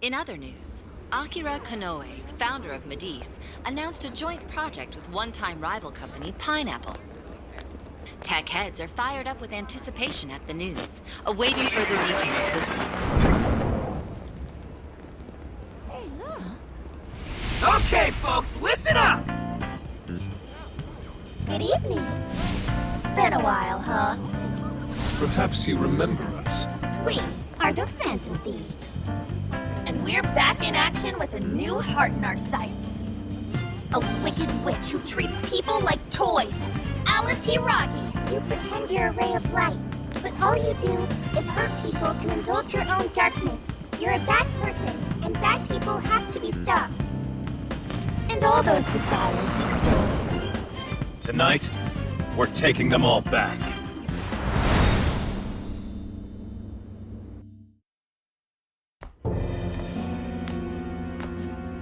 In other news, Akira Konoe, founder of Medice, announced a joint project with one-time rival company Pineapple. Tech heads are fired up with anticipation at the news, awaiting further details with... Hey, look! Okay, folks, listen up! Good evening. Been a while, huh? Perhaps you remember us. We are the Phantom Thieves. And we're back in action with a new heart in our sights. A wicked witch who treats people like toys. Alice Hiragi. You pretend you're a ray of light, but all you do is hurt people to indulge your own darkness. You're a bad person, and bad people have to be stopped. And all those desires you stole. Tonight, we're taking them all back.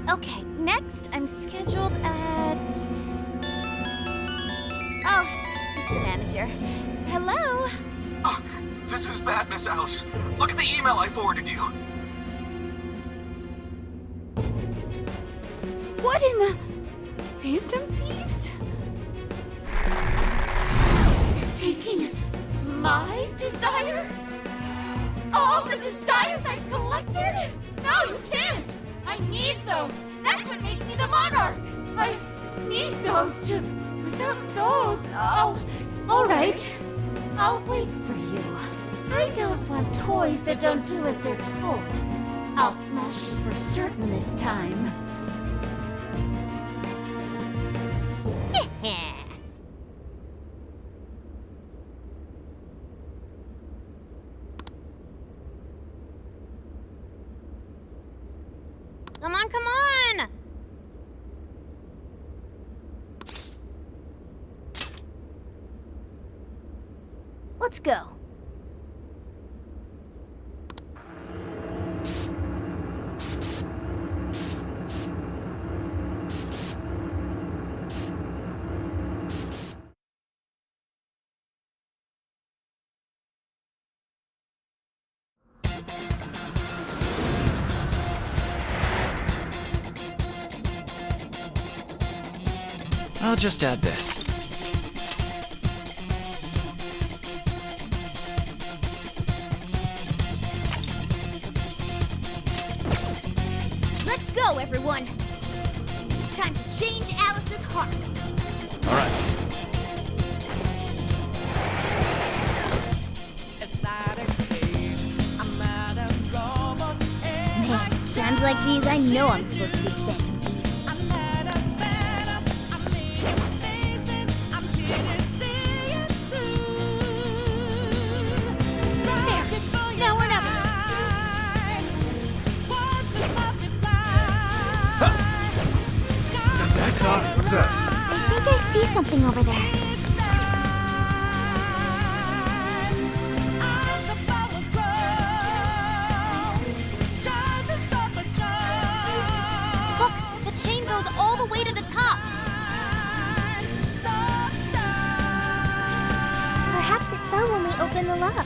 Okay, next I'm scheduled at... Oh, it's the manager. Hello? Oh, this is bad, Miss Alice. Look at the email I forwarded you. What in the... Phantom Thieves? Taking my desire? All the desires I've collected? No, you can't! I need those! That's what makes me the monarch! I need those to... Without those, all right. I'll wait for you. I don't want toys that don't do as they're told. I'll smash it for certain this time. Come on, come on! Let's go. I'll just add this. Let's go, everyone! Time to change Alice's heart. All right. Man, times like these, I know I'm supposed to be a phantom thief. What's that? I think I see something over there. Look, the chain goes all the way to the top. Perhaps it fell when we opened the lock.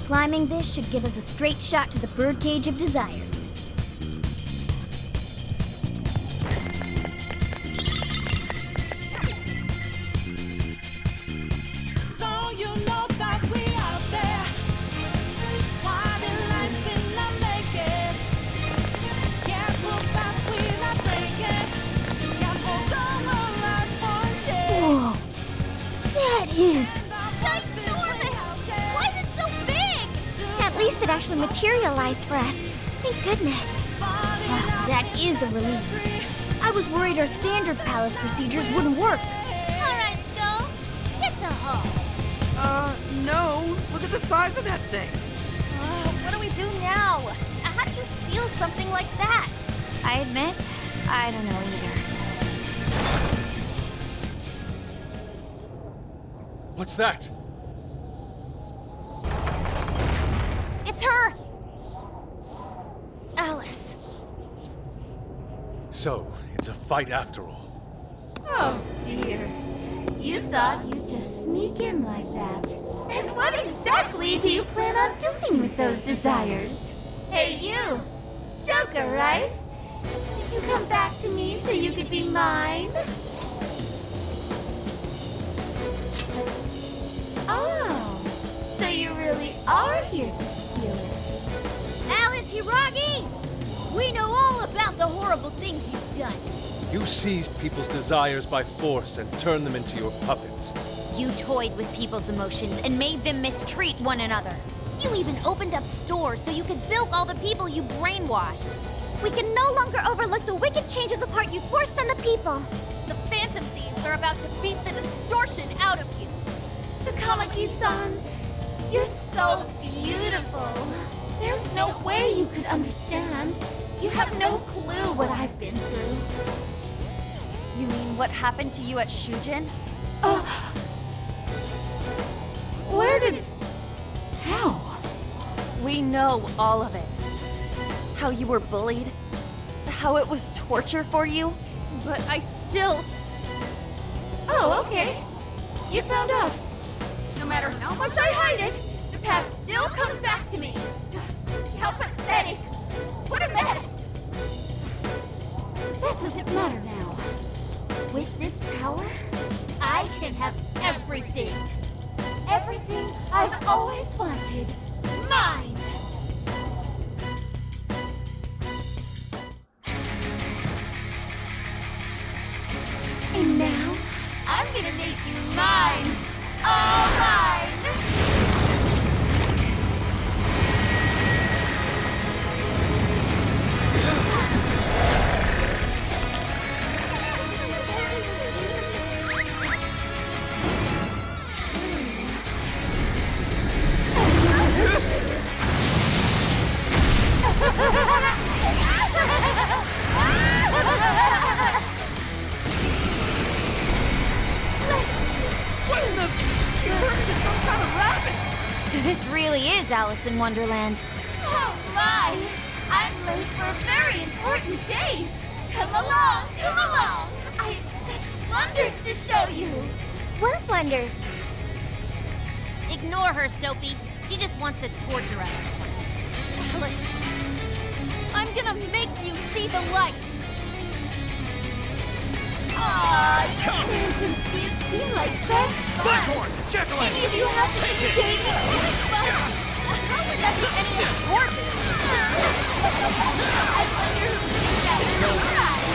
Climbing this should give us a straight shot to the birdcage of desires. Is ginormous! Why is it so big? At least it actually materialized for us. Thank goodness. That is a relief. I was worried our standard palace procedures wouldn't work. All right, Skull. Get to home. No. Look at the size of that thing. What do we do now? How do you steal something like that? I admit, I don't know either. What's that? It's her! Alice. So, it's a fight after all. Oh dear. You thought you'd just sneak in like that. And what exactly do you plan on doing with those desires? Hey you! Joker, right? You come back to me so you could be mine? Oh, so you really are here to steal it. Alice Hiragi! We know all about the horrible things you've done. You seized people's desires by force and turned them into your puppets. You toyed with people's emotions and made them mistreat one another. You even opened up stores so you could bilk all the people you brainwashed. We can no longer overlook the wicked changes of heart you forced on the people. The Phantom Thieves are about to beat the distortion out of you. Takamaki-san, you're so beautiful. There's no way you could understand. You have no clue what I've been through. You mean what happened to you at Shujin? Where did... How? We know all of it. How you were bullied, how it was torture for you, but I still... Oh, okay. You found out. No matter how much I hide it, the past still comes back to me. How pathetic. What a mess. That doesn't matter now. With this power, I can have everything. Everything I've always wanted. Mine. And now, I'm gonna make you mine. All mine. So this really is Alice in Wonderland. Oh my! I'm late for a very important date! Come along, come along! I have such wonders to show you! What wonders? Ignore her, Sophie. She just wants to torture us or something. Alice, I'm gonna make you see the light. Aww, you Phantom Thieves seem like best fun! Blackhorn! Jekyll! Any of you have to date me? How would that be any of your business? I wonder who thinks that is right!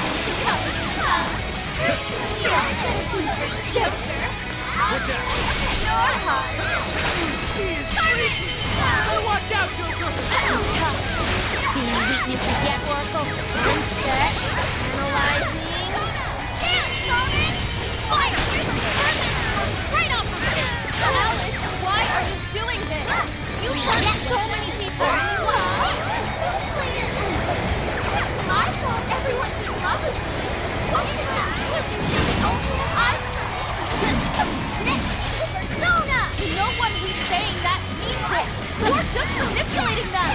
Joker! Switch out! Your heart! She is freaky! Better watch out, Joker! She's tough. See any weaknesses yet, Oracle? One set. Analyzing. Fire! Right off her face! Alice, why are you doing this? You hurt so many people. I thought everyone's in love with me. What is that? Only Persona! No one who's saying that means it. You're just manipulating them.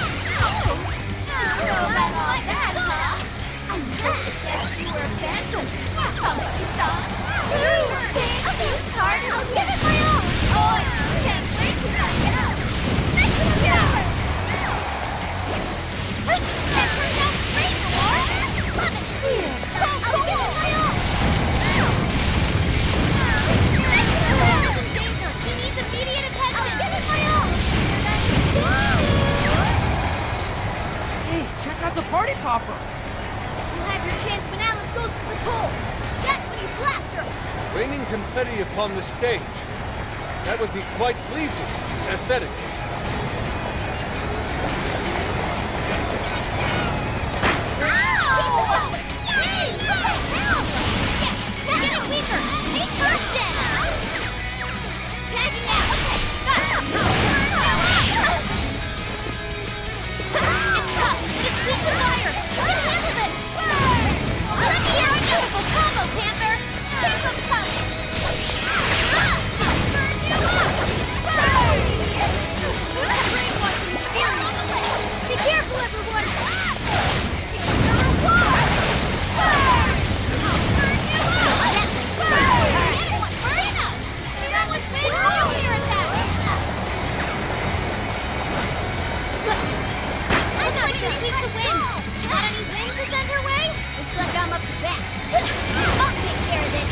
about all that, huh? I never guessed you were a phantom. Come-on, it's hard. I'll give it my all. Oh, I can't wait to back it up. Next to the power. That turned out great, Laura. Love it. Here, I'll give it my all. Next to the power is in danger. He needs immediate attention. I'll give it my all. Hey, check out the party popper! You'll have your chance when Alice goes for the pole. That's when you blast her. Raining confetti upon the stage. That would be quite pleasing, aesthetically. I'll take care of this.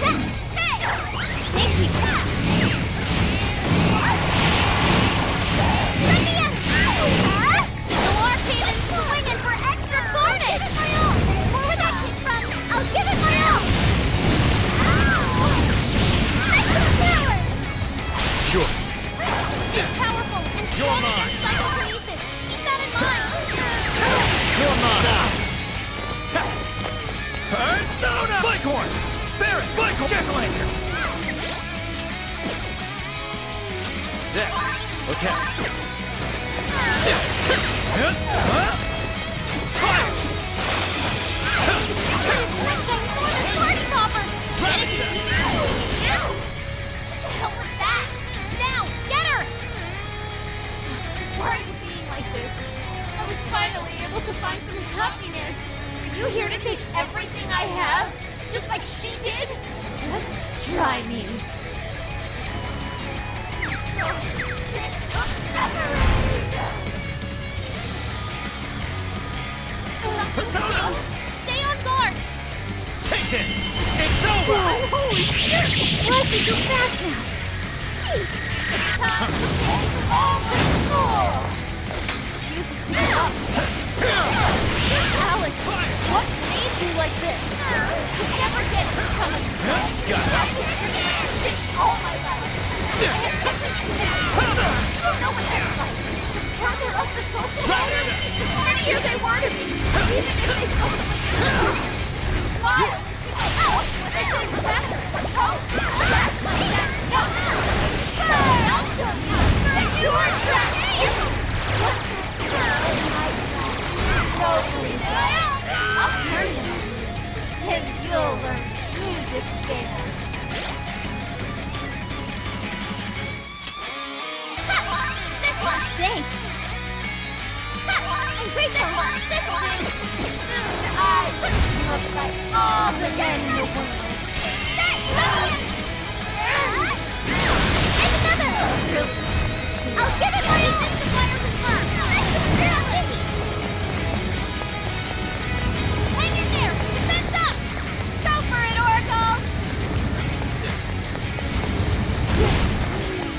Hey! Thank you. Let me in! The Arcade's swinging for extra carnage! Where that came from, I'll give it my all! Extra power! Sure. It's powerful and strong against psychokinesis. Keep that in mind. You're mine. Persona! Bighorn! Barret! Bighorn! Jack-o'-lantern! There. Okay. Fire! Party popper! The hell was that? Now, get her! Why are you being like this? I was finally able to find some happiness. Are you here to take everything I have? Just like she did? Just try me. So sick of suffering. Persona! Stay on guard! Take this! It's over! Holy shit! Why is she so fast now? Sheesh! It's time to take all the school. Refuses to give up. Alice, what made you like this? You never get it coming. Shit all my life. You don't know what that's like. The further up the social ladder, the shittier they were to me. Even if they socially Miles! Oh, when they play for that. Oh, that's like that. No. I'll show you. That you are trapped. What's I'll turn him. Then you'll learn true despair. This one! Thanks! And great this one! This one! Soon I look like all the men in the world. And another! I'll give it my all! Mr. Fire confirmed! Hang in there! Defense up! Go for it, Oracle!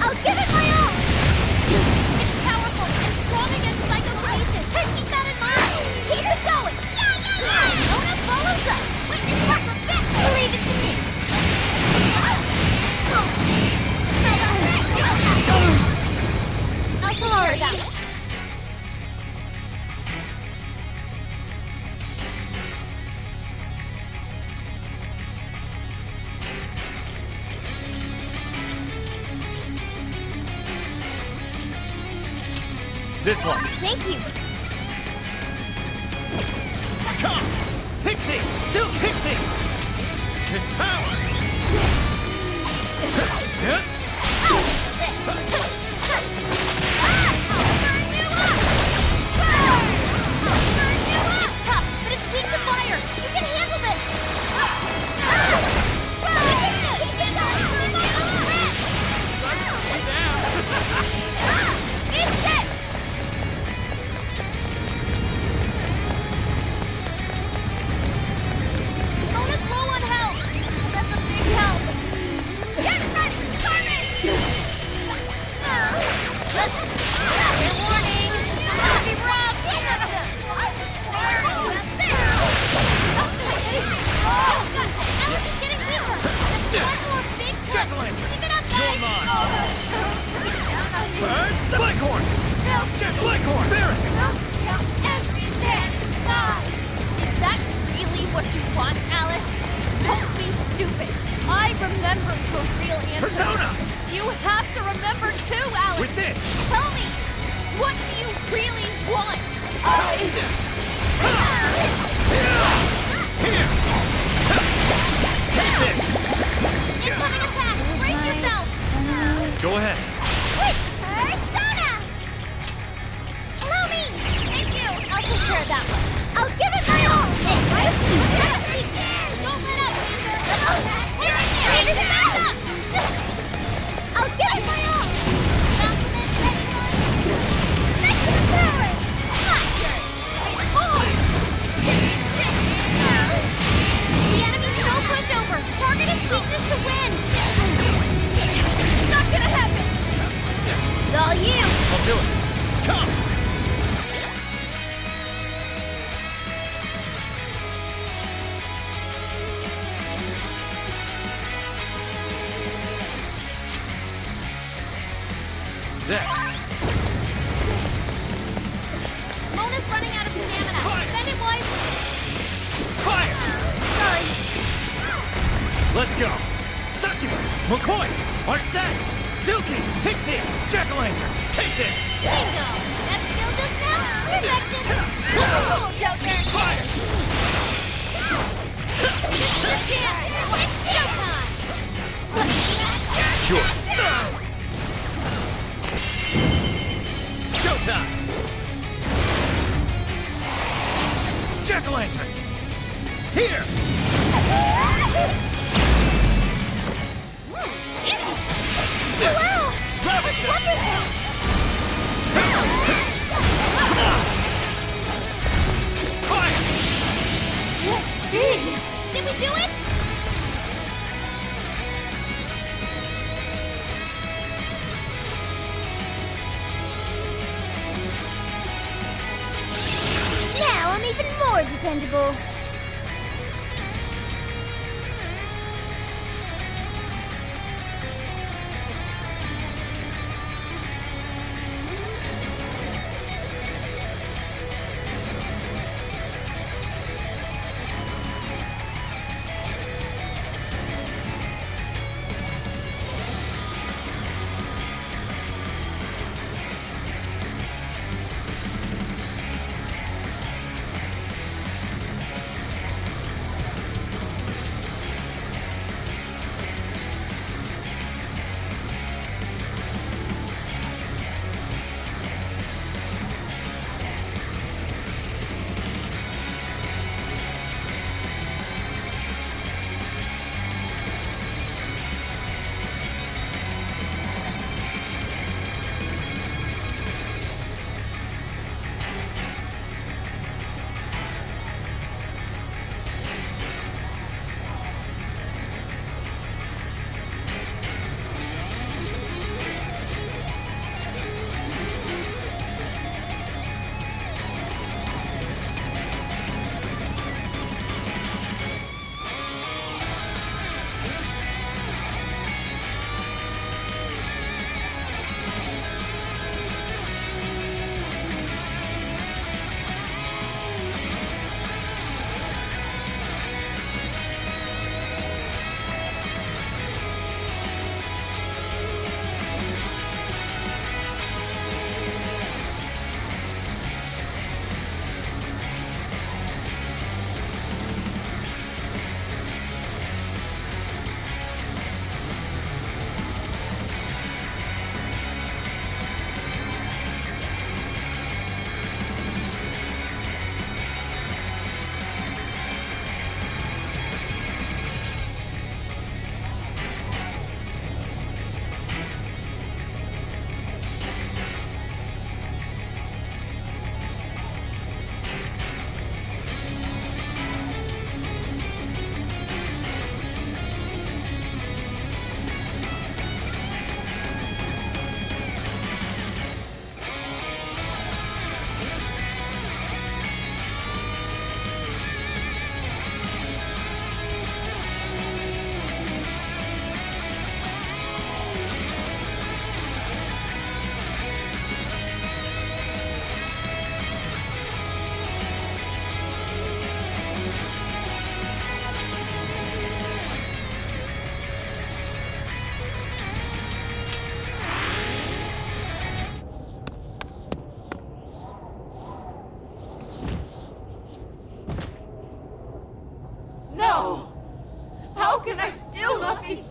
I'll give it my all! It's powerful and strong against psychokinesis. Keep that in mind! Keep it going! Yeah! Nona follows up! Witness her perfection! Leave it to me! I'll tell her about it. This one. Thank you. Come! Pixie! Silk Pixie! His power! It's tough, but it's weak to fire. You can handle this. Keep it going. It's it. Mona's low on health. That's a big help. Get ready, Carmen! Fair warning. It's gonna be rough. What? Where are you at there? Alice is getting weaker. Just one more big push. Jack-o'-lantern. Keep it up, You're guys. mine. First, Bighorn! Jack Bighorn! Barret! Every man's God. Is that really what you want, Alice? Don't be stupid. I remember your real answer. Persona! You have to remember too, Alice. With this! Tell me, what do you really want? Here! Take this! Incoming attack. Brace yourself. Go ahead. Wait, Persona! Allow me. Thank you. I'll take care of that one. I'll give it my all. Don't let up, Xander. Hang in there. Defense up. I'll give it my all. Compliments, anyone? Maximum power. Hot turn. Wait, more. There. Mona's running out of stamina. Spend it wisely. Fire! Sorry. Let's go. Succubus, McCoy, Arsene, Silky, Pixie, Jack-o'-lantern. Take this. Bingo! That skill just now? Perfection! Cool, Joker! Fire! This is your chance! It's showtime! Sure. Showtime. Jack-o'-lantern. Here. Fancy! Wow! That's wonderful! Fire! Did we do it? Now I'm even more dependable.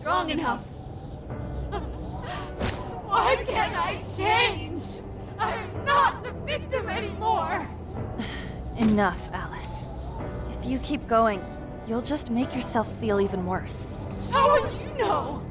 long enough. Why can't I change? I'm not the victim anymore. Enough, Alice. If you keep going, you'll just make yourself feel even worse. How would you know?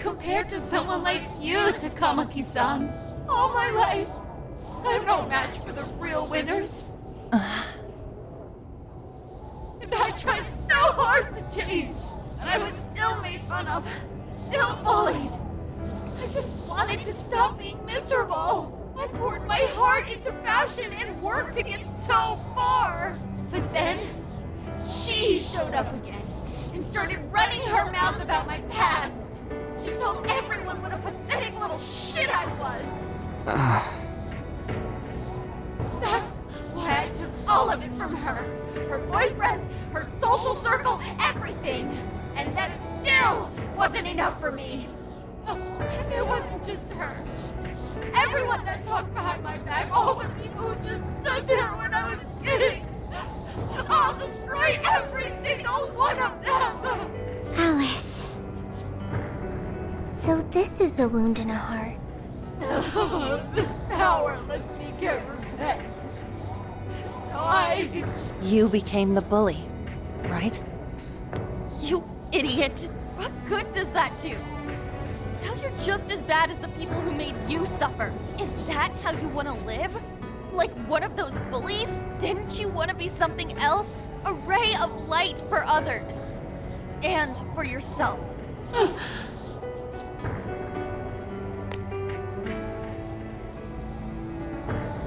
compared to someone like you, Takamaki-san. All my life, I'm no match for the real winners. And I tried so hard to change, and I was still made fun of, still bullied. I just wanted to stop being miserable. I poured my heart into fashion and worked to get so far. But then, she showed up again and started running her mouth about my past. She told everyone what a pathetic little shit I was. That's why I took all of it from her. Her boyfriend, her social circle, everything. And that still wasn't enough for me. It wasn't just her. Everyone that talked behind my back, all the people who just stood there when I was kidding. I'll destroy every single one of them! Alice. So this is a wound in a heart. This power lets me get revenge. So You became the bully, right? You idiot! What good does that do? Now you're just as bad as the people who made you suffer. Is that how you want to live? Like one of those bullies? Didn't you want to be something else? A ray of light for others. And for yourself.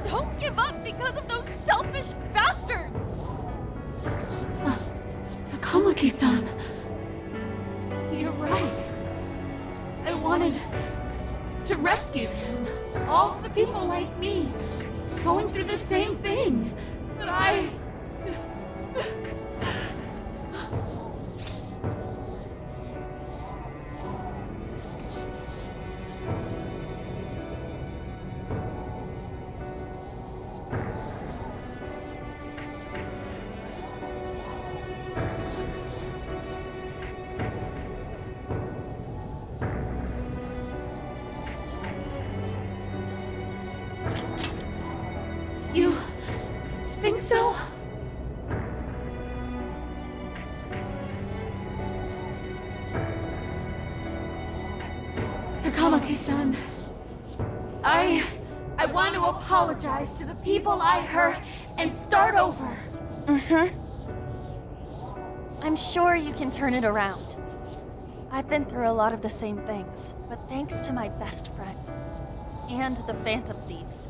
Don't give up because of those selfish bastards! Takamaki-san. You're right. I wanted to rescue them. All the people like me, going through the same thing. But You think so? Takamaki-san, I want to apologize to the people I hurt and start over. I'm sure you can turn it around. I've been through a lot of the same things, but thanks to my best friend and the Phantom Thieves,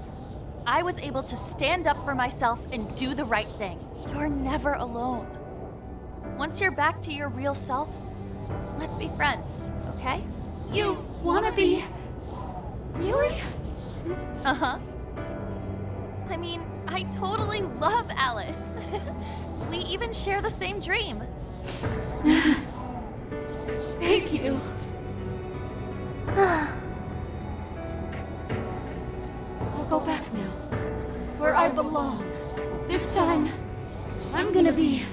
I was able to stand up for myself and do the right thing. You're never alone. Once you're back to your real self, let's be friends, okay? You wanna be... Really? Uh-huh. I mean, I totally love Alice. We even share the same dream. Thank you. I'll go back now, where I belong. This time, I'm gonna be...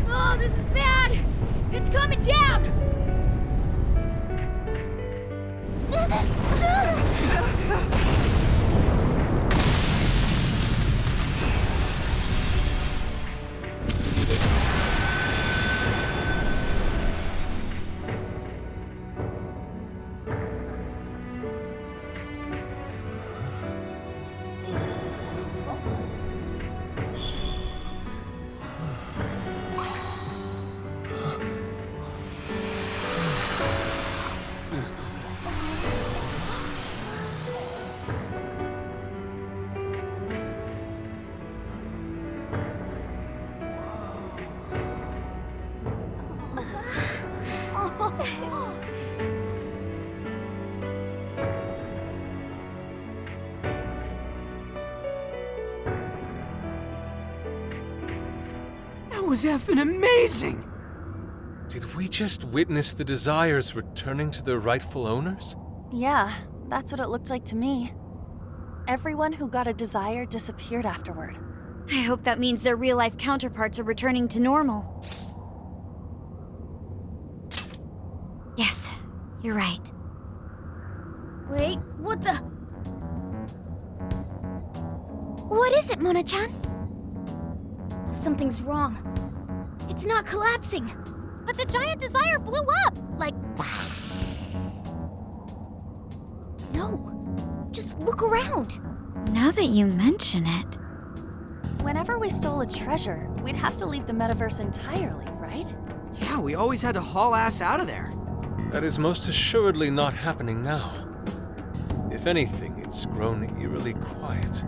Oh, this is bad! It's coming down! That was effing amazing! Did we just witness the desires returning to their rightful owners? Yeah, that's what it looked like to me. Everyone who got a desire disappeared afterward. I hope that means their real-life counterparts are returning to normal. Yes, you're right. Wait, what the... What is it, Mona-chan? Something's wrong. It's not collapsing. But the giant desire blew up! Like... No. Just look around. Now that you mention it... Whenever we stole a treasure, we'd have to leave the metaverse entirely, right? Yeah, we always had to haul ass out of there. That is most assuredly not happening now. If anything, it's grown eerily quiet.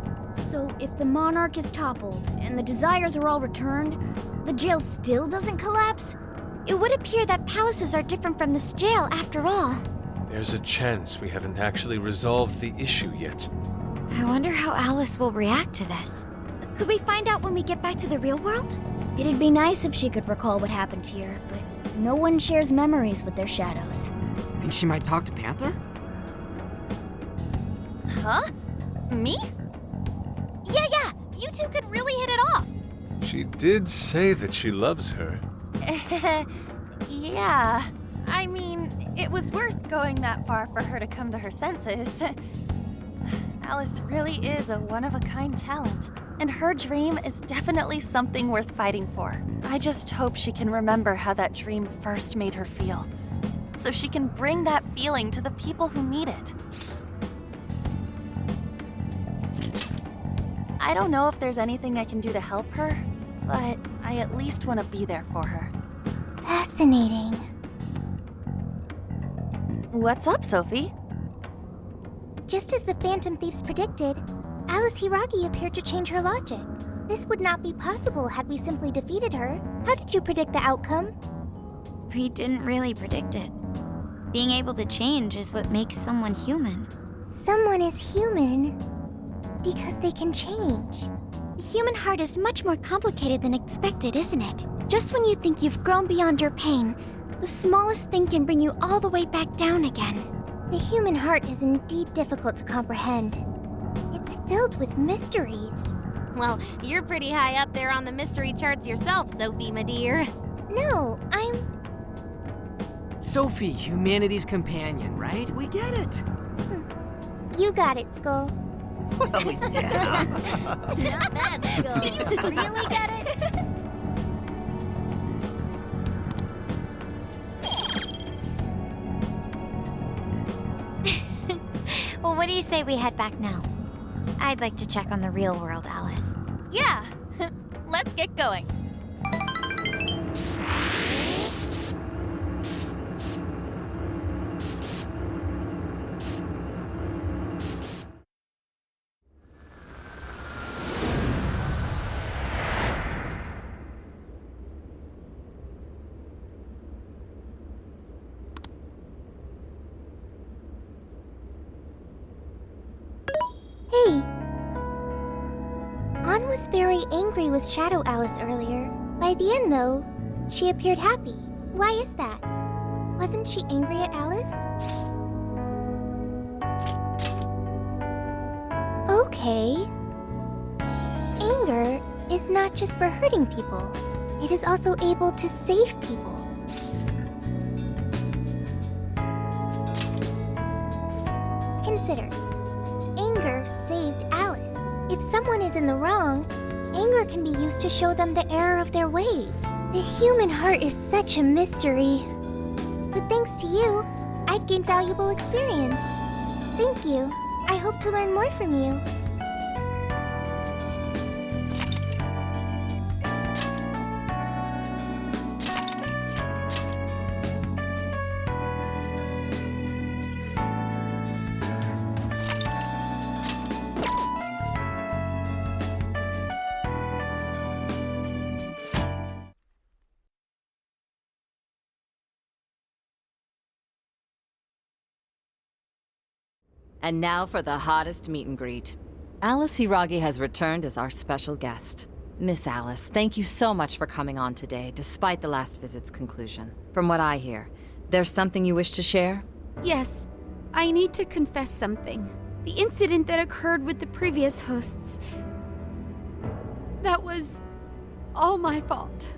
So if the monarch is toppled and the desires are all returned, the jail still doesn't collapse? It would appear that palaces are different from this jail after all. There's a chance we haven't actually resolved the issue yet. I wonder how Alice will react to this. Could we find out when we get back to the real world? It'd be nice if she could recall what happened here, but no one shares memories with their shadows. Think she might talk to Panther? Huh? Me? Yeah, you two could really hit it off. She did say that she loves her. Yeah. I mean, it was worth going that far for her to come to her senses. Alice really is a one-of-a-kind talent, and her dream is definitely something worth fighting for. I just hope she can remember how that dream first made her feel, so she can bring that feeling to the people who need it. I don't know if there's anything I can do to help her, but I at least want to be there for her. Fascinating. What's up, Sophie? Just as the Phantom Thieves predicted, Alice Hiragi appeared to change her logic. This would not be possible had we simply defeated her. How did you predict the outcome? We didn't really predict it. Being able to change is what makes someone human. Someone is human because they can change. The human heart is much more complicated than expected, isn't it? Just when you think you've grown beyond your pain, the smallest thing can bring you all the way back down again. The human heart is indeed difficult to comprehend. It's filled with mysteries. Well, you're pretty high up there on the mystery charts yourself, Sophie, my dear. No, I'm... Sophie, humanity's companion, right? We get it. You got it, Skull. Well, yeah. Not bad, Skull. Do you really get it? Well, what do you say we head back now? I'd like to check on the real world, Alice. Yeah, let's get going. Hey. Ann was very angry with Shadow Alice earlier. By the end, though, she appeared happy. Why is that? Wasn't she angry at Alice? Okay. Anger is not just for hurting people. It is also able to save people. Consider. Anger saved Alice. If someone is in the wrong, anger can be used to show them the error of their ways. The human heart is such a mystery. But thanks to you, I've gained valuable experience. Thank you. I hope to learn more from you. And now for the hottest meet and greet. Alice Hiragi has returned as our special guest. Miss Alice, thank you so much for coming on today, despite the last visit's conclusion. From what I hear, there's something you wish to share? Yes, I need to confess something. The incident that occurred with the previous hosts. That was all my fault.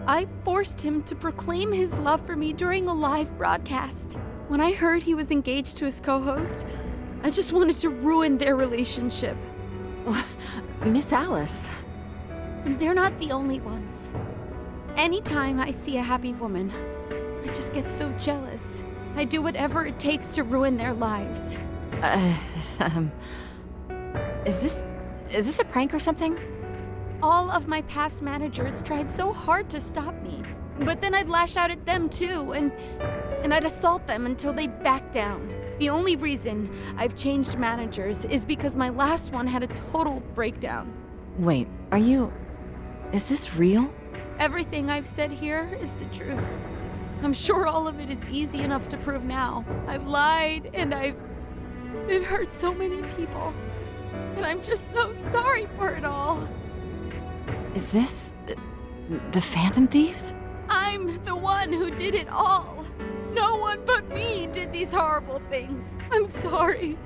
I forced him to proclaim his love for me during a live broadcast. When I heard he was engaged to his co-host, I just wanted to ruin their relationship. Miss Alice. And they're not the only ones. Anytime I see a happy woman, I just get so jealous. I do whatever it takes to ruin their lives. Is this a prank or something? All of my past managers tried so hard to stop me. But then I'd lash out at them too, and I'd assault them until they backed down. The only reason I've changed managers is because my last one had a total breakdown. Wait, is this real? Everything I've said here is the truth. I'm sure all of it is easy enough to prove now. I've lied, and I've hurt so many people. And I'm just so sorry for it all. Is this the Phantom Thieves? I'm the one who did it all. No one but me did these horrible things. I'm sorry.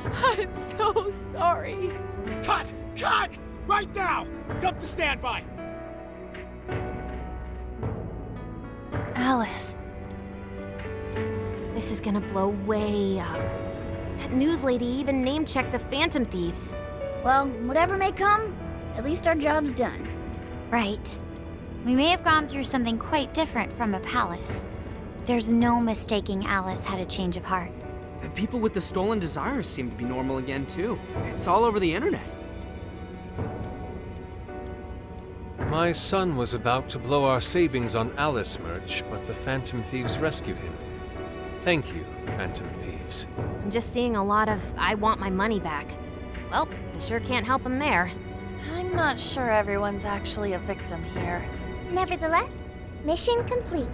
I'm so sorry. Cut! Cut! Right now! Come to standby! Alice. This is gonna blow way up. That news lady even name-checked the Phantom Thieves. Well, whatever may come, at least our job's done. Right. We may have gone through something quite different from a palace. There's no mistaking Alice had a change of heart. The people with the stolen desires seem to be normal again, too. It's all over the internet. My son was about to blow our savings on Alice merch, but the Phantom Thieves rescued him. Thank you, Phantom Thieves. I'm just seeing a lot of I want my money back. Well, we sure can't help him there. I'm not sure everyone's actually a victim here. Nevertheless, mission complete.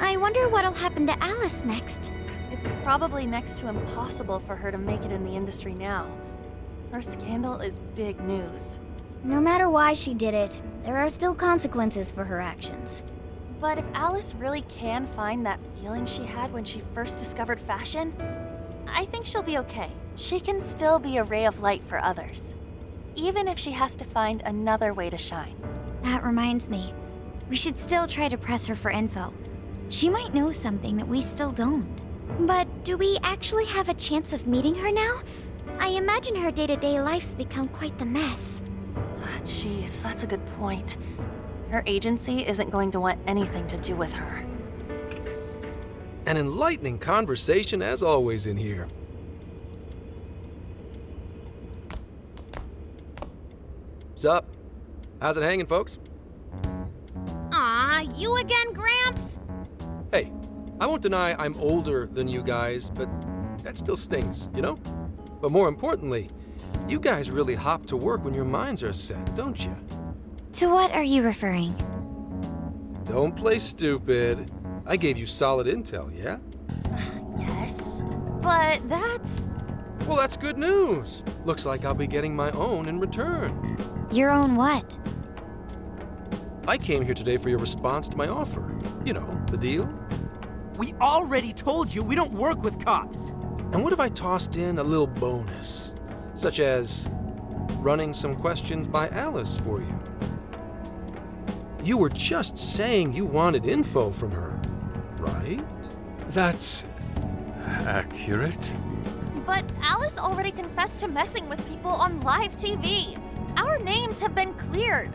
I wonder what'll happen to Alice next. It's probably next to impossible for her to make it in the industry now. Her scandal is big news. No matter why she did it, there are still consequences for her actions. But if Alice really can find that feeling she had when she first discovered fashion, I think she'll be okay. She can still be a ray of light for others, even if she has to find another way to shine. That reminds me, we should still try to press her for info. She might know something that we still don't. But do we actually have a chance of meeting her now? I imagine her day-to-day life's become quite the mess. Jeez, that's a good point. Her agency isn't going to want anything to do with her. An enlightening conversation as always in here. Sup? How's it hanging, folks? Aw, you again, Gramps? Hey, I won't deny I'm older than you guys, but that still stings, you know? But more importantly, you guys really hop to work when your minds are set, don't you? To what are you referring? Don't play stupid. I gave you solid intel, yeah? Yes, but that's... Well, that's good news. Looks like I'll be getting my own in return. Your own what? I came here today for your response to my offer. You know, the deal. We already told you we don't work with cops. And what if I tossed in a little bonus, such as running some questions by Alice for you? You were just saying you wanted info from her, right? That's accurate. But Alice already confessed to messing with people on live TV. Our names have been cleared.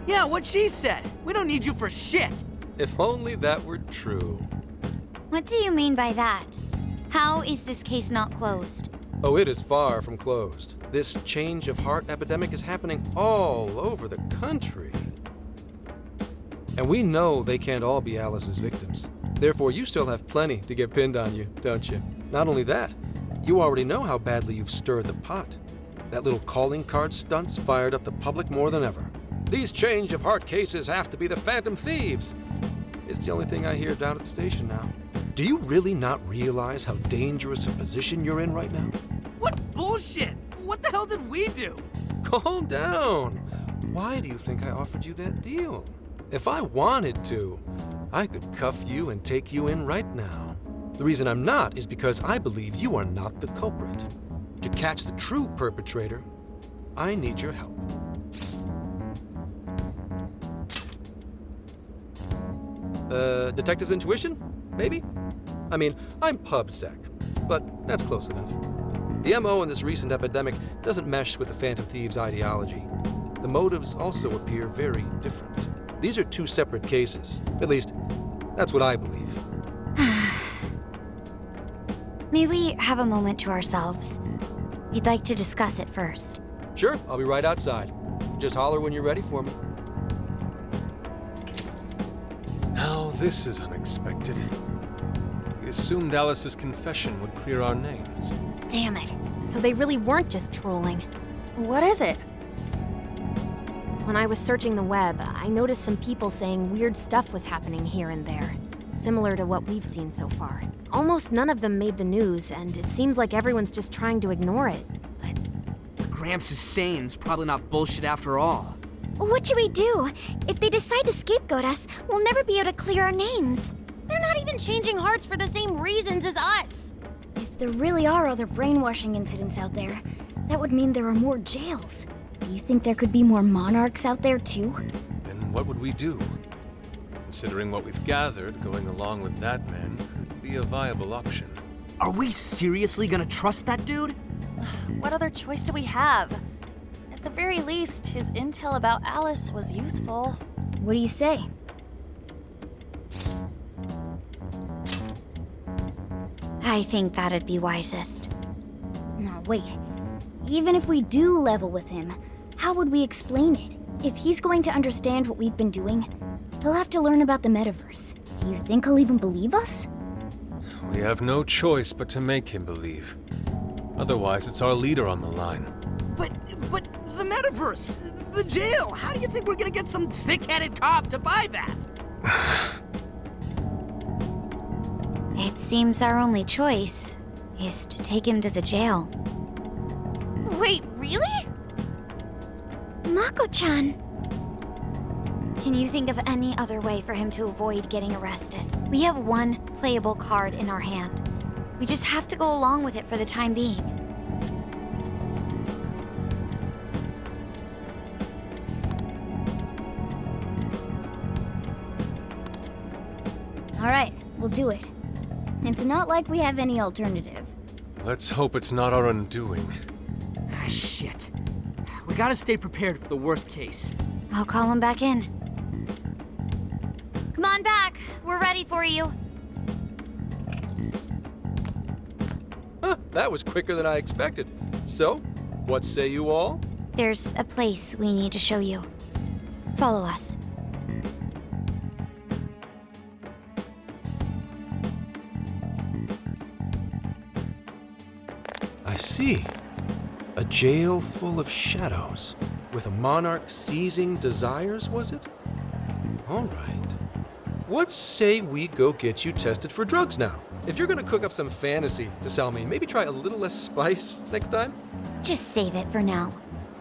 Yeah, what she said. We don't need you for shit. If only that were true. What do you mean by that? How is this case not closed? Oh, it is far from closed. This change of heart epidemic is happening all over the country. And we know they can't all be Alice's victims. Therefore, you still have plenty to get pinned on you, don't you? Not only that, you already know how badly you've stirred the pot. That little calling card stunt's fired up the public more than ever. These change of heart cases have to be the Phantom Thieves. It's the only thing I hear down at the station now. Do you really not realize how dangerous a position you're in right now? What bullshit? What the hell did we do? Calm down. Why do you think I offered you that deal? If I wanted to, I could cuff you and take you in right now. The reason I'm not is because I believe you are not the culprit. To catch the true perpetrator, I need your help. Detective's intuition? Maybe? I mean, I'm PubSec. but that's close enough. The MO in this recent epidemic doesn't mesh with the Phantom Thieves' ideology. The motives also appear very different. These are two separate cases. At least, that's what I believe. May we have a moment to ourselves? We'd like to discuss it first. Sure, I'll be right outside. Just holler when you're ready for me. Now this is unexpected. We assumed Alice's confession would clear our names. Damn it. So they really weren't just trolling. What is it? When I was searching the web, I noticed some people saying weird stuff was happening here and there, similar to what we've seen so far. Almost none of them made the news, and it seems like everyone's just trying to ignore it. But Gramps is sane. It's probably not bullshit after all. What should we do? If they decide to scapegoat us, we'll never be able to clear our names. they're not even changing hearts for the same reasons as us. If there really are other brainwashing incidents out there, that would mean there are more jails. Do you think there could be more monarchs out there too? Then what would we do? Considering what we've gathered, going along with that man could be a viable option. Are we seriously gonna trust that dude? What other choice do we have? At the very least, his intel about Alice was useful. What do you say? I think that'd be wisest. No, wait. Even if we do level with him, how would we explain it? If he's going to understand what we've been doing, he'll have to learn about the metaverse. Do you think he'll even believe us? We have no choice but to make him believe. Otherwise, it's our leader on the line. But the metaverse, the jail. How do you think we're gonna get some thick-headed cop to buy that? It seems our only choice is to take him to the jail. Wait, really? Mako-chan! Can you think of any other way for him to avoid getting arrested? We have one playable card in our hand. We just have to go along with it for the time being. All right, we'll do it. It's not like we have any alternative. Let's hope it's not our undoing. Ah, shit. We gotta stay prepared for the worst case. I'll call him back in. Come on back. We're ready for you. Huh, that was quicker than I expected. So, what say you all? There's a place we need to show you. Follow us. I see. A jail full of shadows. With a monarch seizing desires, was it? All right. What say we go get you tested for drugs now? If you're gonna cook up some fantasy to sell me, maybe try a little less spice next time? Just save it for now.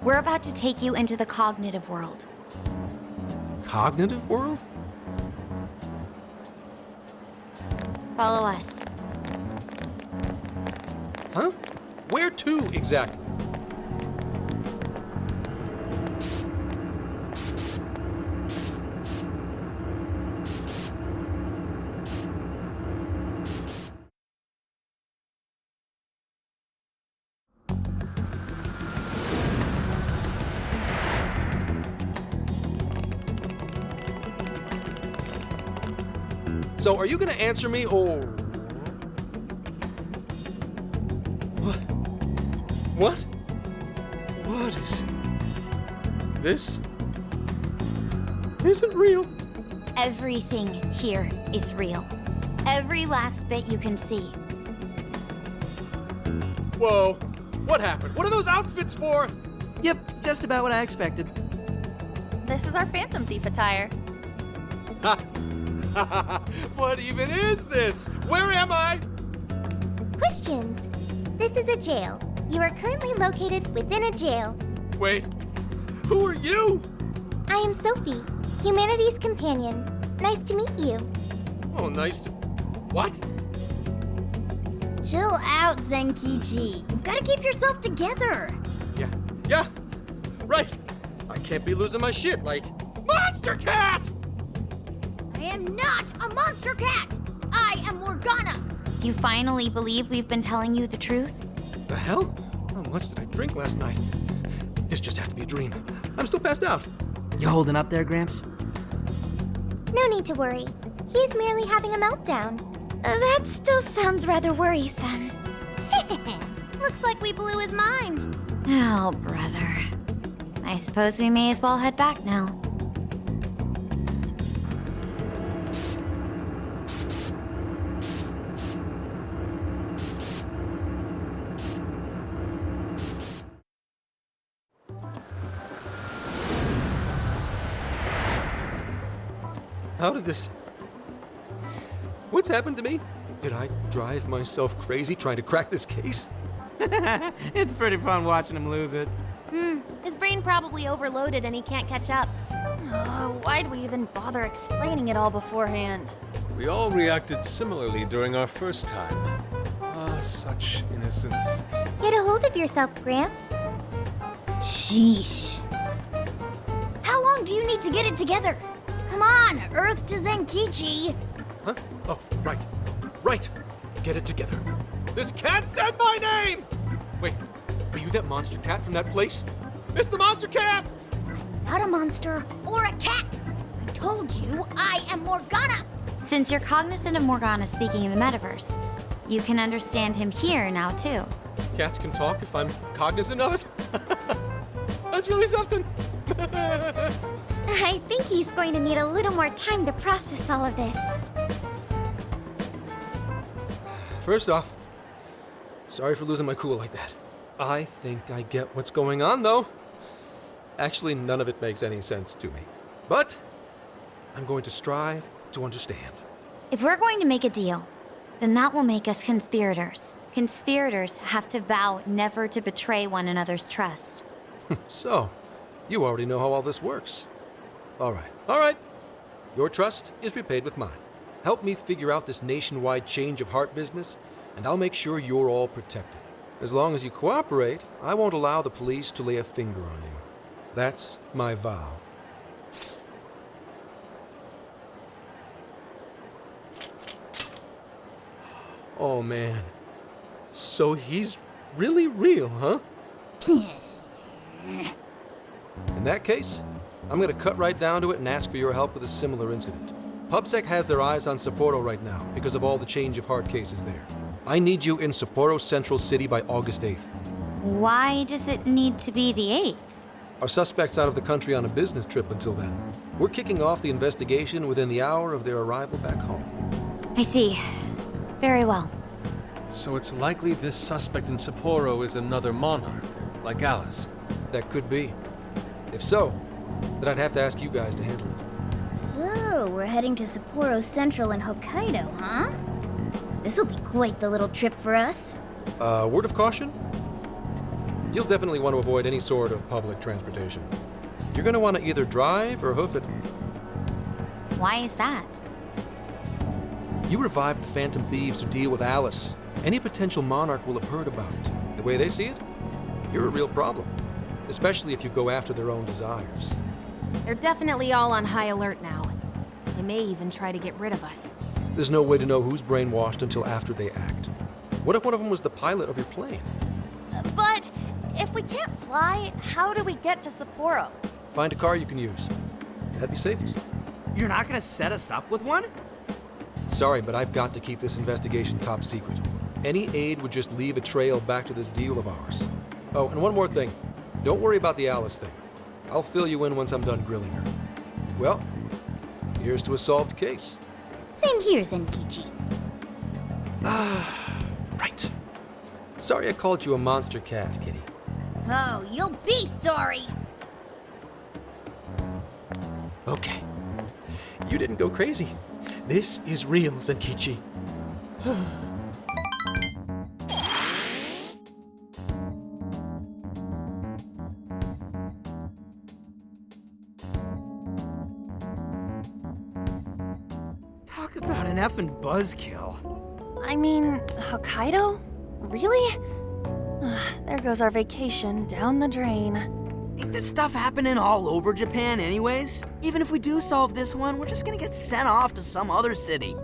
We're about to take you into the cognitive world. Cognitive world? Follow us. Huh? Where to exactly? So, are you gonna answer me, or... What? What? What is... This... isn't real. Everything here is real. Every last bit you can see. Whoa. What happened? What are those outfits for? Yep, just about what I expected. This is our Phantom Thief attire. What even is this? Where am I? Questions. This is a jail. You are currently located within a jail. Wait, who are you? I am Sophie, humanity's companion. Nice to meet you. Oh, nice to... What? Chill out, Zenkichi. You've got to keep yourself together. Yeah, right. I can't be losing my shit like... Monster Cat! I am not a monster cat. I am Morgana. You finally believe we've been telling you the truth? The hell? How much did I drink last night? This just had to be a dream. I'm still passed out. You holding up there, Gramps? No need to worry. He's merely having a meltdown. That still sounds rather worrisome. Looks like we blew his mind. Oh, brother. I suppose we may as well head back now. How did this... What's happened to me? Did I drive myself crazy trying to crack this case? It's pretty fun watching him lose it. His brain probably overloaded and he can't catch up. Why'd we even bother explaining it all beforehand? We all reacted similarly during our first time. Ah, such innocence. Get a hold of yourself, Gramps. Sheesh. How long do you need to get it together? Come on, Earth to Zenkichi. Huh? Oh, right. Right. Get it together. This cat said my name! Wait, are you that monster cat from that place? It's the monster cat! I'm not a monster or a cat. I told you I am Morgana. Since you're cognizant of Morgana speaking in the metaverse, you can understand him here now, too. Cats can talk if I'm cognizant of it? That's really something! I think he's going to need a little more time to process all of this. First off, sorry for losing my cool like that. I think I get what's going on, though. Actually, none of it makes any sense to me. But I'm going to strive to understand. If we're going to make a deal, then that will make us conspirators. Conspirators have to vow never to betray one another's trust. So, you already know how all this works. All right. Your trust is repaid with mine. Help me figure out this nationwide change of heart business, and I'll make sure you're all protected. As long as you cooperate, I won't allow the police to lay a finger on you. That's my vow. Oh, man. So he's really real, huh? In that case, I'm gonna cut right down to it and ask for your help with a similar incident. PubSec has their eyes on Sapporo right now because of all the change of heart cases there. I need you in Sapporo Central City by August 8th. Why does it need to be the 8th? Our suspect's out of the country on a business trip until then. We're kicking off the investigation within the hour of their arrival back home. I see. Very well. So it's likely this suspect in Sapporo is another monarch, like Alice. That could be. If so, then I'd have to ask you guys to handle it. So, we're heading to Sapporo Central in Hokkaido, huh? This'll be quite the little trip for us. Word of caution? You'll definitely want to avoid any sort of public transportation. You're gonna want to either drive or hoof it. Why is that? You revived the Phantom Thieves to deal with Alice. Any potential monarch will have heard about it. The way they see it, you're a real problem. Especially if you go after their own desires. They're definitely all on high alert now. They may even try to get rid of us. There's no way to know who's brainwashed until after they act. What if one of them was the pilot of your plane? But if we can't fly, how do we get to Sapporo? Find a car you can use. That'd be safest. You're not gonna set us up with one? Sorry, but I've got to keep this investigation top secret. Any aid would just leave a trail back to this deal of ours. Oh, and one more thing. Don't worry about the Alice thing. I'll fill you in once I'm done grilling her. Well, here's to a solved case. Same here, Zenkichi. Right. Sorry I called you a monster cat, kitty. Oh, you'll be sorry! Okay. You didn't go crazy. This is real, Zenkichi. Talk about an effing buzzkill. I mean, Hokkaido? Really? There goes our vacation down the drain. Ain't this stuff happening all over Japan anyways? Even if we do solve this one, we're just gonna get sent off to some other city.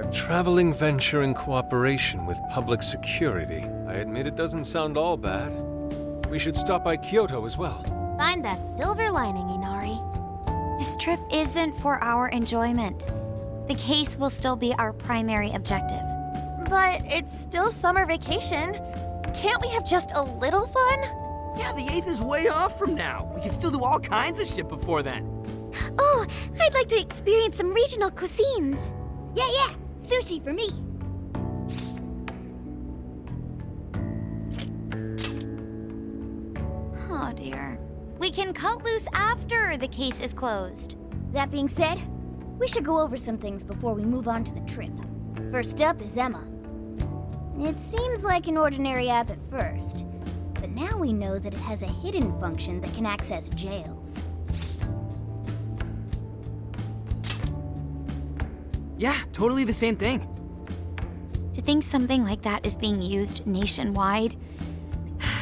A traveling venture in cooperation with public security. I admit it doesn't sound all bad. We should stop by Kyoto as well. Find that silver lining, Inari. This trip isn't for our enjoyment. The case will still be our primary objective. But it's still summer vacation. Can't we have just a little fun? Yeah, the 8th is way off from now. We can still do all kinds of shit before then. Oh, I'd like to experience some regional cuisines. Yeah, sushi for me. Oh dear. We can cut loose after the case is closed. That being said, we should go over some things before we move on to the trip. First up is Emma. It seems like an ordinary app at first, but now we know that it has a hidden function that can access jails. Yeah, totally the same thing. To think something like that is being used nationwide,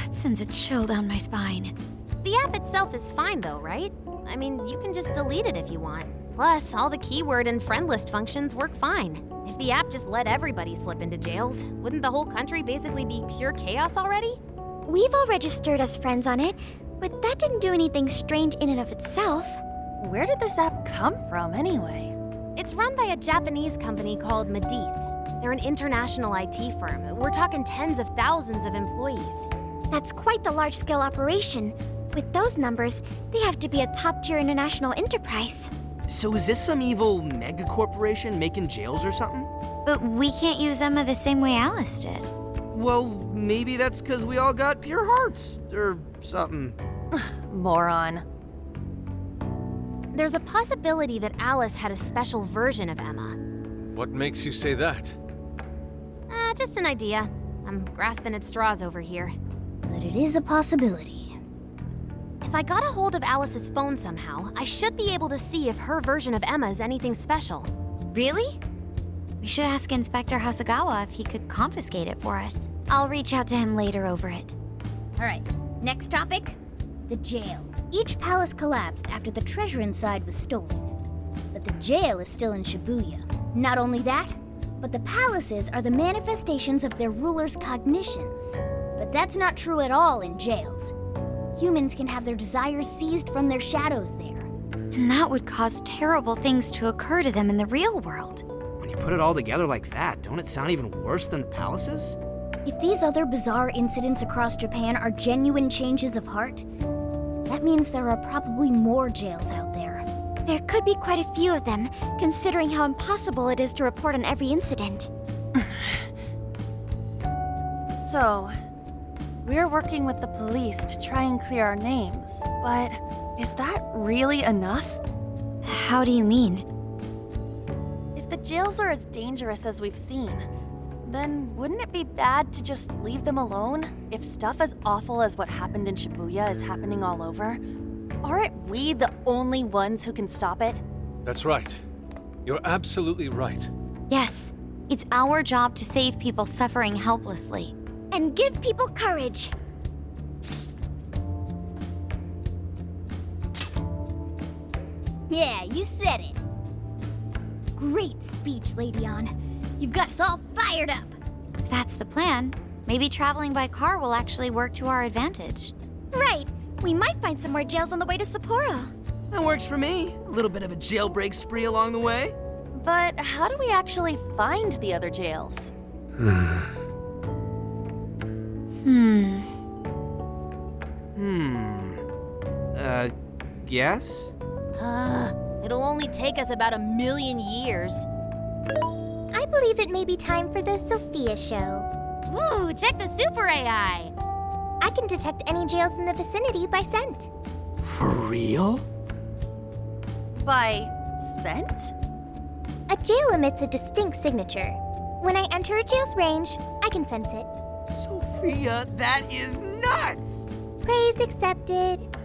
it sends a chill down my spine. The app itself is fine though, right? I mean, you can just delete it if you want. Plus, all the keyword and friend list functions work fine. If the app just let everybody slip into jails, wouldn't the whole country basically be pure chaos already? We've all registered as friends on it, but that didn't do anything strange in and of itself. Where did this app come from, anyway? It's run by a Japanese company called Medice. They're an international IT firm. We're talking tens of thousands of employees. That's quite the large-scale operation. With those numbers, they have to be a top-tier international enterprise. So is this some evil mega corporation making jails or something? But we can't use Emma the same way Alice did. Well, maybe that's because we all got pure hearts, or something. Moron. There's a possibility that Alice had a special version of Emma. What makes you say that? Just an idea. I'm grasping at straws over here. But it is a possibility. If I got a hold of Alice's phone somehow, I should be able to see if her version of Emma is anything special. Really? We should ask Inspector Hasagawa if he could confiscate it for us. I'll reach out to him later over it. All right, next topic, the jail. Each palace collapsed after the treasure inside was stolen. But the jail is still in Shibuya. Not only that, but the palaces are the manifestations of their rulers' cognitions. But that's not true at all in jails. Humans can have their desires seized from their shadows there. And that would cause terrible things to occur to them in the real world. When you put it all together like that, don't it sound even worse than palaces? If these other bizarre incidents across Japan are genuine changes of heart, that means there are probably more jails out there. There could be quite a few of them, considering how impossible it is to report on every incident. So, we're working with the police to try and clear our names, but is that really enough? How do you mean? If the jails are as dangerous as we've seen, then wouldn't it be bad to just leave them alone if stuff as awful as what happened in Shibuya is happening all over? Aren't we the only ones who can stop it? That's right. You're absolutely right. Yes, it's our job to save people suffering helplessly. And give people courage. Yeah, you said it. Great speech, Lady On. You've got us all fired up. If that's the plan, maybe traveling by car will actually work to our advantage. Right. We might find some more jails on the way to Sapporo. That works for me. A little bit of a jailbreak spree along the way. But how do we actually find the other jails? Guess? It'll only take us about 1,000,000 years. I believe it may be time for the Sophia show. Woo, check the super AI! I can detect any jails in the vicinity by scent. For real? By scent? A jail emits a distinct signature. When I enter a jail's range, I can sense it. Sophia, that is nuts! Praise accepted.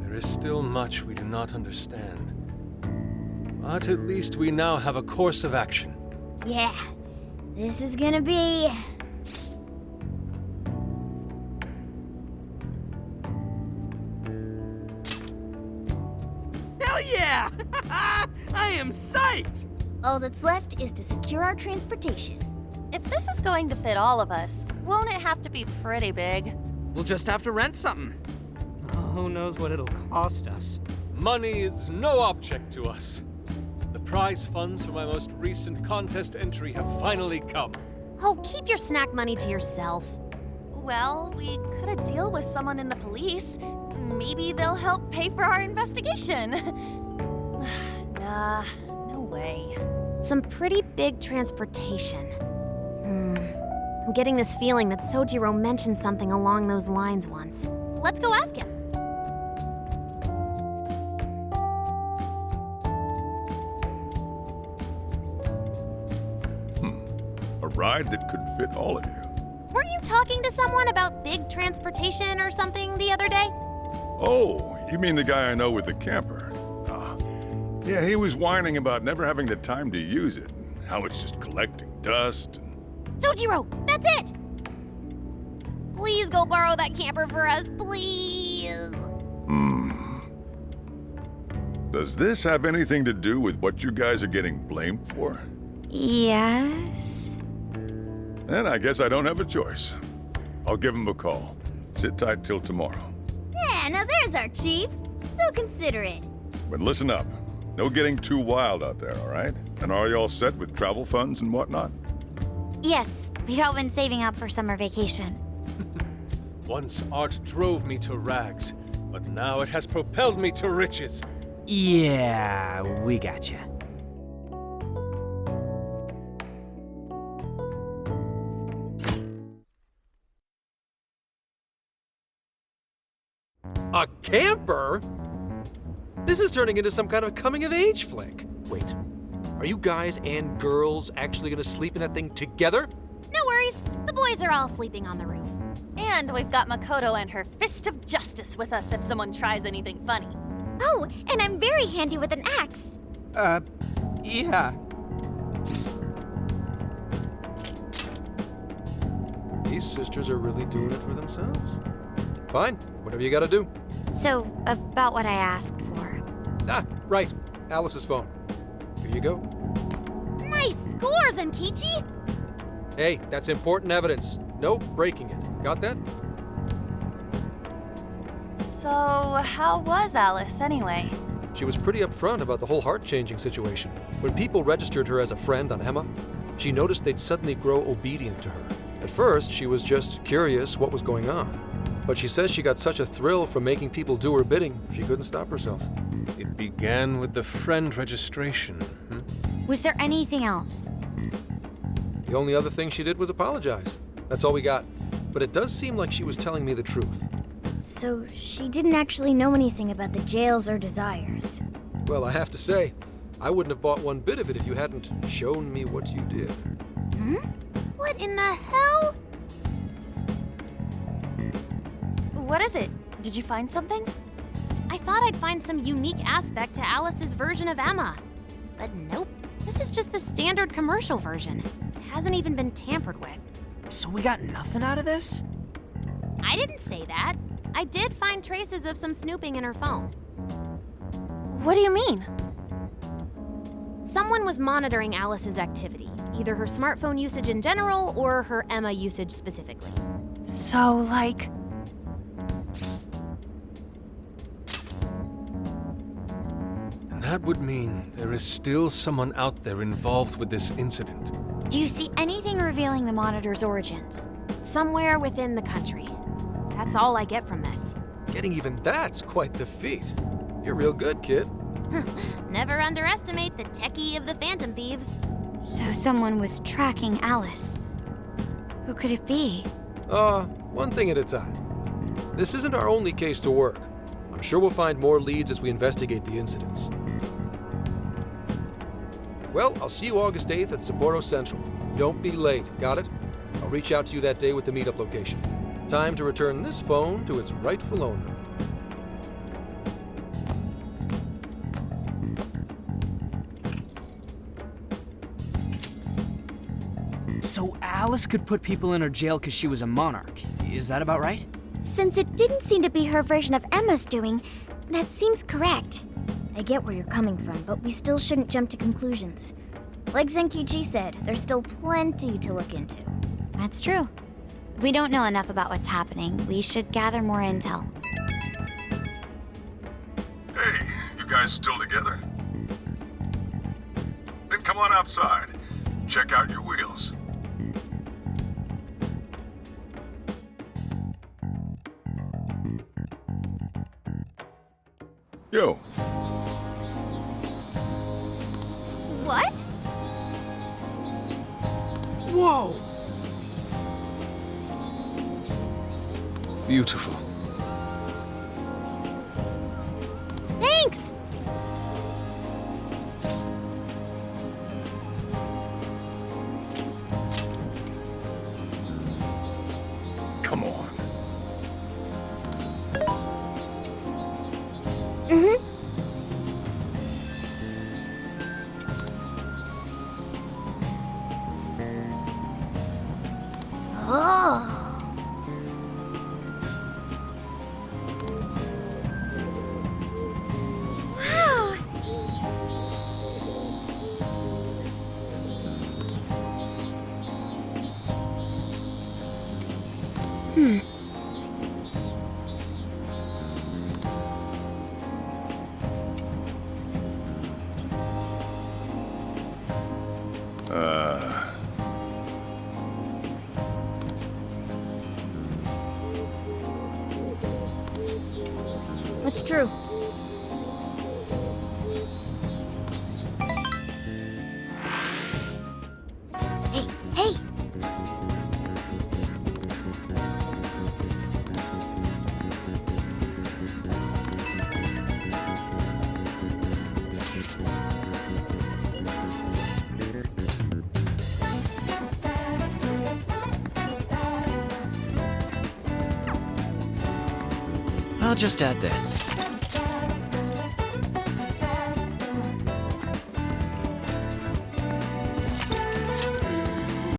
There is still much we do not understand. But at least we now have a course of action. Yeah, this is gonna be... Hell yeah! I am psyched! All that's left is to secure our transportation. If this is going to fit all of us, won't it have to be pretty big? We'll just have to rent something. Oh, who knows what it'll cost us? Money is no object to us. The prize funds for my most recent contest entry have finally come. Oh, keep your snack money to yourself. Well, we could a deal with someone in the police. Maybe they'll help pay for our investigation. Nah, no way. Some pretty big transportation. I'm getting this feeling that Sojiro mentioned something along those lines once. Let's go ask him. A ride that could fit all of you. Weren't you talking to someone about big transportation or something the other day? Oh, you mean the guy I know with the camper? Yeah, he was whining about never having the time to use it, and how it's just collecting dust. Sojiro, that's it! Please go borrow that camper for us, please. Does this have anything to do with what you guys are getting blamed for? Yes? Then I guess I don't have a choice. I'll give him a call. Sit tight till tomorrow. Yeah, now there's our chief. So considerate. But listen up. No getting too wild out there, all right? And are you all set with travel funds and whatnot? Yes, we'd all been saving up for summer vacation. Once art drove me to rags, but now it has propelled me to riches. Yeah, we gotcha. A camper? This is turning into some kind of coming-of-age flick. Wait, are you guys and girls actually gonna sleep in that thing together? No worries. The boys are all sleeping on the roof. And we've got Makoto and her Fist of Justice with us if someone tries anything funny. Oh, and I'm very handy with an axe. Yeah. These sisters are really doing it for themselves. Fine, whatever you gotta do. So, about what I asked for. Ah, right. Alice's phone. Here you go. Nice scores, Enkichi! Hey, that's important evidence. No breaking it. Got that? So, how was Alice anyway? She was pretty upfront about the whole heart-changing situation. When people registered her as a friend on Emma, she noticed they'd suddenly grow obedient to her. At first, she was just curious what was going on. But she says she got such a thrill from making people do her bidding, she couldn't stop herself. It began with the friend registration. Was there anything else? The only other thing she did was apologize. That's all we got. But it does seem like she was telling me the truth. So, she didn't actually know anything about the jails or desires. Well, I have to say, I wouldn't have bought one bit of it if you hadn't shown me what you did. What in the hell? What is it? Did you find something? I thought I'd find some unique aspect to Alice's version of Emma. But nope. This is just the standard commercial version. It hasn't even been tampered with. So we got nothing out of this? I didn't say that. I did find traces of some snooping in her phone. What do you mean? Someone was monitoring Alice's activity, either her smartphone usage in general or her Emma usage specifically. So, like... And that would mean there is still someone out there involved with this incident. Do you see anything revealing the monitor's origins? Somewhere within the country. That's all I get from this. Getting even that's quite the feat. You're real good, kid. Never underestimate the techie of the Phantom Thieves. So someone was tracking Alice. Who could it be? One thing at a time. This isn't our only case to work. I'm sure we'll find more leads as we investigate the incidents. Well, I'll see you August 8th at Sapporo Central. Don't be late, got it? I'll reach out to you that day with the meetup location. Time to return this phone to its rightful owner. So Alice could put people in her jail because she was a monarch. Is that about right? Since it didn't seem to be her version of Emma's doing, that seems correct. I get where you're coming from, but we still shouldn't jump to conclusions. Like Zenkichi said, there's still plenty to look into. That's true. We don't know enough about what's happening. We should gather more intel. Hey, you guys still together? Then come on outside. Check out your wheels. Yo. What? Whoa! Beautiful. Thanks! Come on. Oh. It's true. Hey, hey! I'll just add this.